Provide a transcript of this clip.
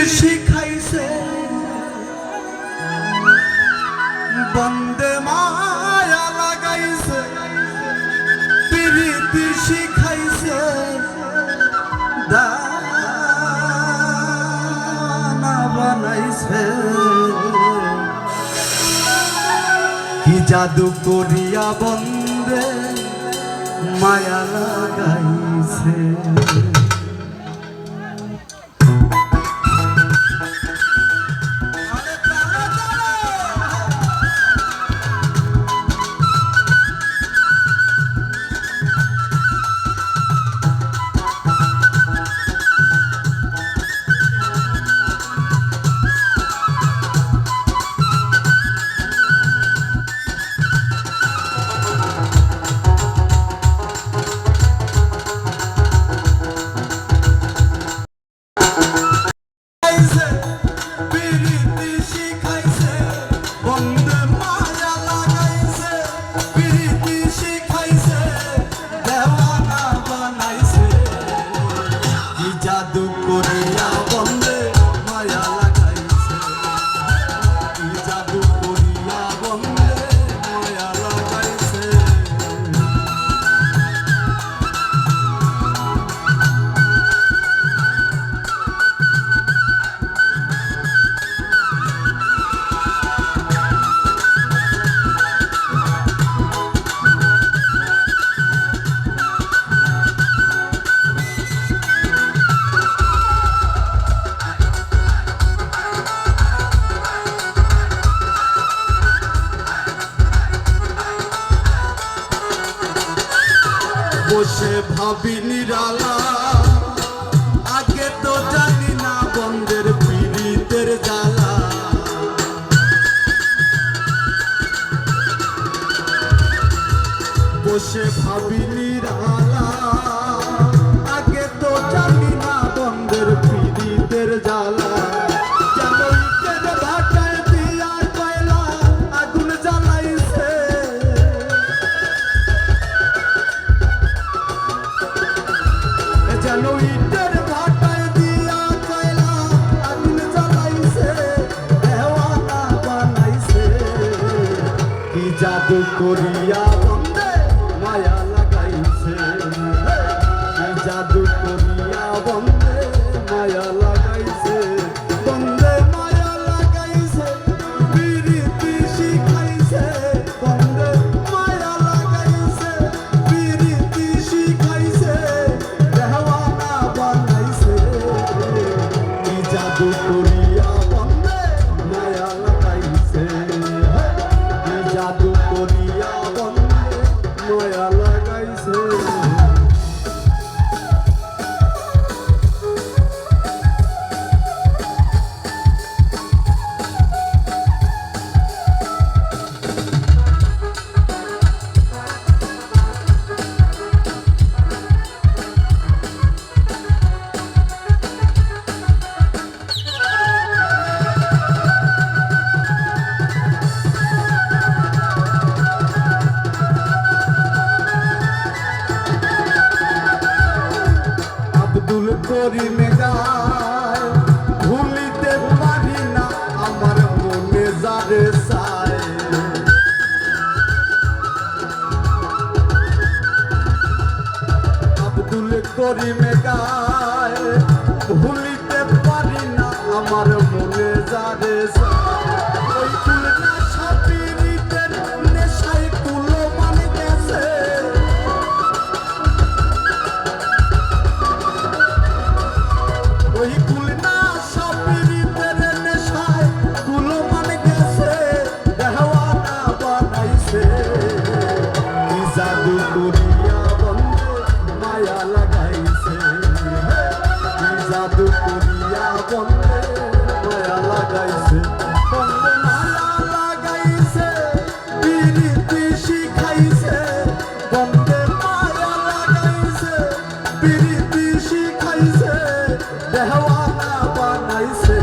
শিখাইছে বন্দে মায়া লাগাইছে প্রীতি শিখাইছে দানা বানাইছে কি জাদু করিয়া বন্দে মায়া লাগাইছে বসে ভাবি নিরালা আগে তো জানি না বন্ধের পীড়িতের জ্বালা বসে ভাবি নিরালা আগে তো জানি না বন্ধের পীড়িতের জ্বালা জাদু করিয়া বন্দে মায়া লাগাইছে জাদু করিয়া বন্দে মায়া লাগাইছে বন্দে মায়া লাগাইছে প্রীতি শিখাইছে বন্দে মায়া লাগাইছে প্রীতি শিখাইছে দেওয়ানা বানাইছে কি জাদু করিয়া বন্দে মায়া লাগাইছে জাদু করিয়া বন্দে মায়া লাগাইছে করিমে গায় ভুলিতে পারি না আমার মনে যারে চায় আব্দুল করিমে গায় ভুলিতে পারি না আমার মনে যারে চায় ওই তুলনা সাপিরিতের নেশায় কুলো মানে গেছে ওই কুলনা সাপিরিতের নেশায় কুলো মানে গেছে দেওয়ানা বানাইছে কি জাদু করিয়া বন্দে মায়া লাগাইছে কি জাদু করিয়া বন্দে মায়া লাগাইছে বন্দে মায়া লাগাইছে প্রীতি শিখাইছে বন্দে মায়া লাগাইছে প্রীতি শিখাইছে দেওয়ানা বানাইছে